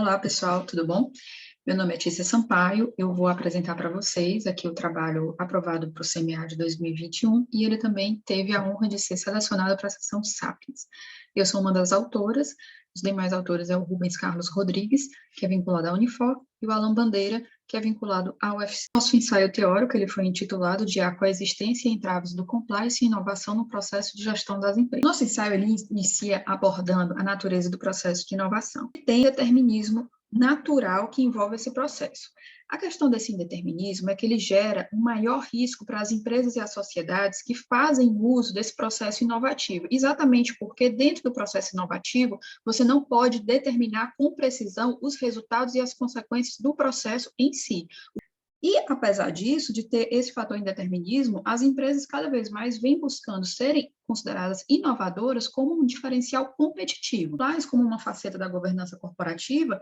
Olá, pessoal, tudo bom? Meu nome é Tícia Sampaio, eu vou apresentar para vocês aqui o trabalho aprovado para o CMA de 2021 e ele também teve a honra de ser selecionado para a sessão Sapiens. Eu sou uma das autoras, os demais autores é o Rubens Carlos Rodrigues, que é vinculado à Unifor, e o Alan Bandeira, que é vinculado à UFC. Nosso ensaio teórico ele foi intitulado de A Coexistência e Entraves do Compliance e Inovação no Processo de Gestão das Empresas. Nosso ensaio ele inicia abordando a natureza do processo de inovação. Tem determinismo natural que envolve esse processo. A questão desse indeterminismo é que ele gera um maior risco para as empresas e as sociedades que fazem uso desse processo inovativo, exatamente porque dentro do processo inovativo você não pode determinar com precisão os resultados e as consequências do processo em si. E, apesar disso, de ter esse fator indeterminismo, as empresas cada vez mais vêm buscando serem consideradas inovadoras como um diferencial competitivo, mas como uma faceta da governança corporativa,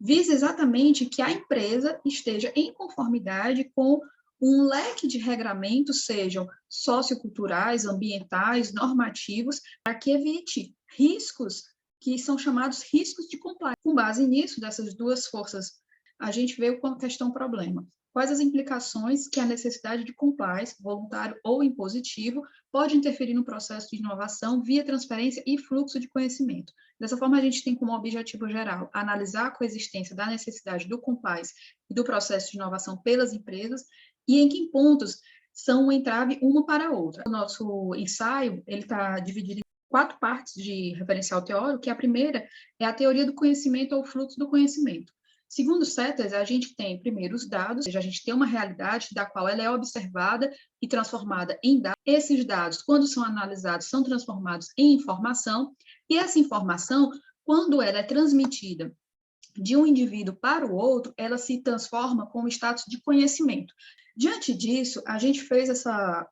visa exatamente que a empresa esteja em conformidade com um leque de regramentos, sejam socioculturais, ambientais, normativos, para que evite riscos que são chamados riscos de compliance. Com base nisso, dessas duas forças, a gente veio com a questão problema. Quais as implicações que a necessidade de compliance, voluntário ou impositivo, pode interferir no processo de inovação via transferência e fluxo de conhecimento? Dessa forma, a gente tem como objetivo geral analisar a coexistência da necessidade do compliance e do processo de inovação pelas empresas e em que pontos são um entrave uma para a outra. O nosso ensaio ele está dividido em 4 partes de referencial teórico, que a primeira é a teoria do conhecimento ou fluxo do conhecimento. Segundo Setters, a gente tem primeiro os dados, ou seja, a gente tem uma realidade da qual ela é observada e transformada em dados. Esses dados, quando são analisados, são transformados em informação, e essa informação, quando ela é transmitida de um indivíduo para o outro, ela se transforma com o status de conhecimento. Diante disso, a gente fez essa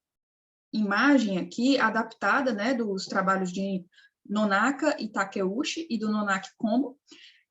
imagem aqui adaptada, né, dos trabalhos de Nonaka e Takeuchi e do Nonaki Komo,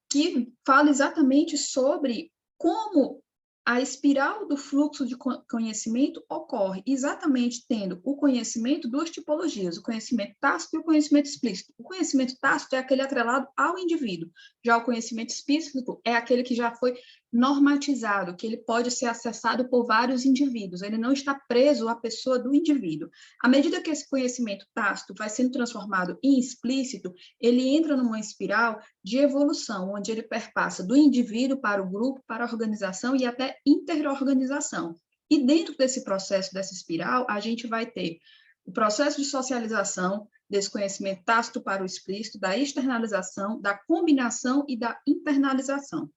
que fala exatamente sobre como a espiral do fluxo de conhecimento ocorre exatamente tendo o conhecimento duas tipologias, o conhecimento tácito e o conhecimento explícito. O conhecimento tácito é aquele atrelado ao indivíduo, já o conhecimento explícito é aquele que já foi normatizado, que ele pode ser acessado por vários indivíduos, ele não está preso à pessoa do indivíduo. À medida que esse conhecimento tácito vai sendo transformado em explícito, ele entra numa espiral de evolução, onde ele perpassa do indivíduo para o grupo, para a organização e até interorganização. E dentro desse processo, dessa espiral, a gente vai ter o processo de socialização desse conhecimento tácito para o explícito, da externalização, da combinação e da internalização.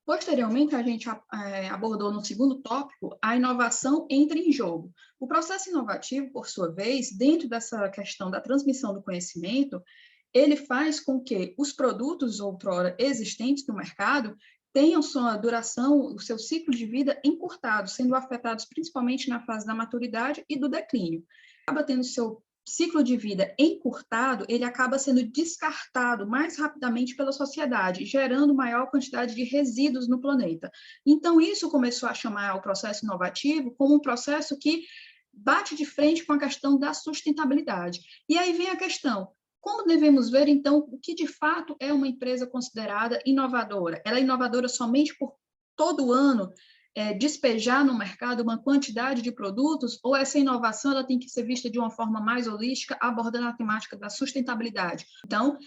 Posteriormente, a gente abordou no segundo tópico a inovação entra em jogo. O processo inovativo, por sua vez, dentro dessa questão da transmissão do conhecimento, ele faz com que os produtos outrora existentes no mercado tenham sua duração, o seu ciclo de vida encurtado, sendo afetados principalmente na fase da maturidade e do declínio. Acaba tendo seu ciclo de vida encurtado, ele acaba sendo descartado mais rapidamente pela sociedade, gerando maior quantidade de resíduos no planeta. Então, isso começou a chamar o processo inovativo como um processo que bate de frente com a questão da sustentabilidade. E aí vem a questão, como devemos ver, então, o que de fato é uma empresa considerada inovadora? Ela é inovadora somente por todo ano despejar no mercado uma quantidade de produtos, ou essa inovação ela tem que ser vista de uma forma mais holística, abordando a temática da sustentabilidade? Então,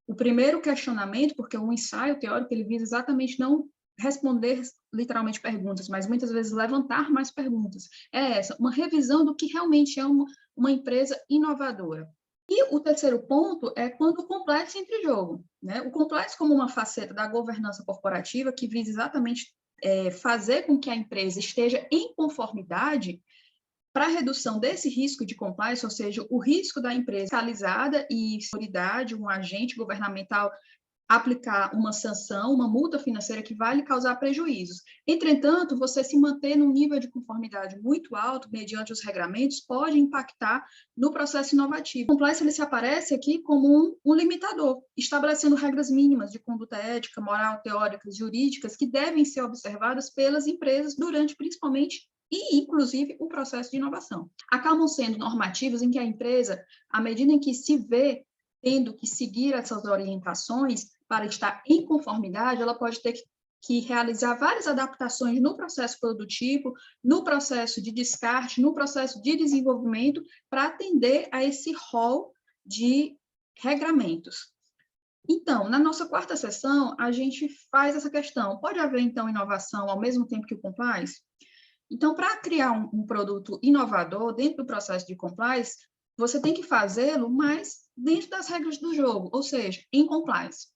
o primeiro questionamento, porque o ensaio teórico ele visa exatamente não responder literalmente perguntas, mas muitas vezes levantar mais perguntas, é essa, uma revisão do que realmente é uma empresa inovadora. E o terceiro ponto é quando o complexo entra em jogo, né? O complexo como uma faceta da governança corporativa que visa exatamente fazer com que a empresa esteja em conformidade para a redução desse risco de compliance, ou seja, o risco da empresa fiscalizada e autoridade, um agente governamental aplicar uma sanção, uma multa financeira que vai lhe causar prejuízos. Entretanto, você se manter num nível de conformidade muito alto, mediante os regramentos, pode impactar no processo inovativo. O compliance ele se aparece aqui como um limitador, estabelecendo regras mínimas de conduta ética, moral, teóricas, jurídicas, que devem ser observadas pelas empresas durante, principalmente, e, inclusive, o processo de inovação. Acabam sendo normativos em que a empresa, à medida em que se vê tendo que seguir essas orientações, para estar em conformidade, ela pode ter que realizar várias adaptações no processo produtivo, no processo de descarte, no processo de desenvolvimento, para atender a esse rol de regramentos. Então, na nossa quarta sessão, a gente faz essa questão. Pode haver, então, inovação ao mesmo tempo que o compliance? Então, para criar um produto inovador dentro do processo de compliance, você tem que fazê-lo, mas dentro das regras do jogo, ou seja, em compliance.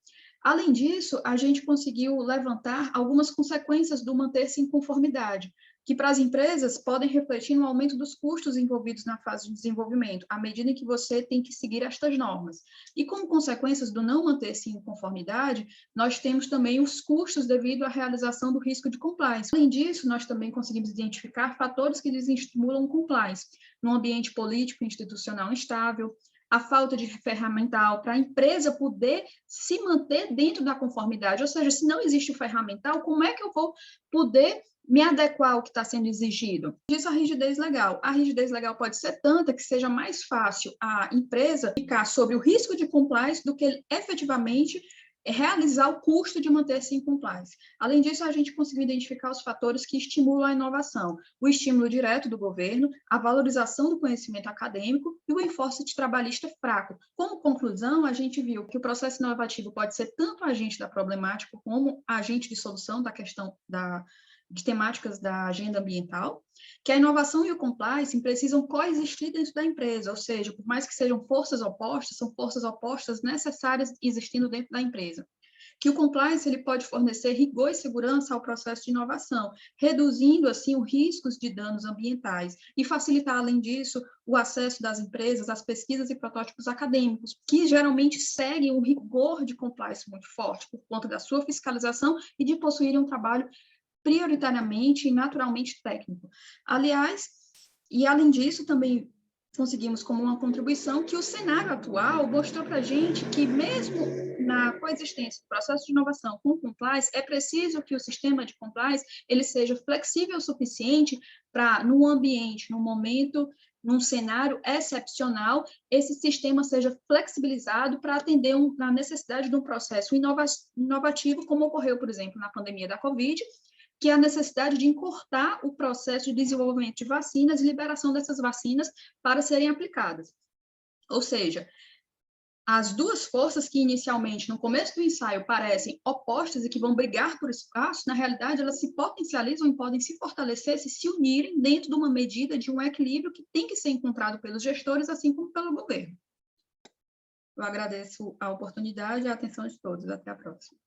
Além disso, a gente conseguiu levantar algumas consequências do manter-se em conformidade, que para as empresas podem refletir no aumento dos custos envolvidos na fase de desenvolvimento, à medida em que você tem que seguir estas normas. E como consequências do não manter-se em conformidade, nós temos também os custos devido à realização do risco de compliance. Além disso, nós também conseguimos identificar fatores que desestimulam o compliance, num ambiente político e institucional instável, a falta de ferramental para a empresa poder se manter dentro da conformidade, ou seja, se não existe o ferramental, como é que eu vou poder me adequar ao que está sendo exigido? Disso a rigidez legal. A rigidez legal pode ser tanta que seja mais fácil a empresa ficar sobre o risco de compliance do que efetivamente realizar o custo de manter-se em compliance. Além disso, a gente conseguiu identificar os fatores que estimulam a inovação, o estímulo direto do governo, a valorização do conhecimento acadêmico e o enforcement trabalhista fraco. Como conclusão, a gente viu que o processo inovativo pode ser tanto agente da problemática como agente de solução da questão de temáticas da agenda ambiental, que a inovação e o compliance precisam coexistir dentro da empresa, ou seja, por mais que sejam forças opostas, são forças opostas necessárias existindo dentro da empresa. Que o compliance ele pode fornecer rigor e segurança ao processo de inovação, reduzindo, assim, os riscos de danos ambientais e facilitar, além disso, o acesso das empresas às pesquisas e protótipos acadêmicos, que geralmente seguem um rigor de compliance muito forte, por conta da sua fiscalização e de possuírem um trabalho prioritariamente e naturalmente técnico. Aliás, e além disso, também conseguimos como uma contribuição que o cenário atual mostrou para a gente que mesmo na coexistência do processo de inovação com o compliance, é preciso que o sistema de compliance ele seja flexível o suficiente para, num ambiente, num momento, num cenário excepcional, esse sistema seja flexibilizado para atender a necessidade de um processo inovativo, como ocorreu, por exemplo, na pandemia da Covid, que é a necessidade de encurtar o processo de desenvolvimento de vacinas e liberação dessas vacinas para serem aplicadas. Ou seja, as duas forças que inicialmente, no começo do ensaio, parecem opostas e que vão brigar por espaço, na realidade, elas se potencializam e podem se fortalecer, se unirem dentro de uma medida de um equilíbrio que tem que ser encontrado pelos gestores, assim como pelo governo. Eu agradeço a oportunidade e a atenção de todos. Até a próxima.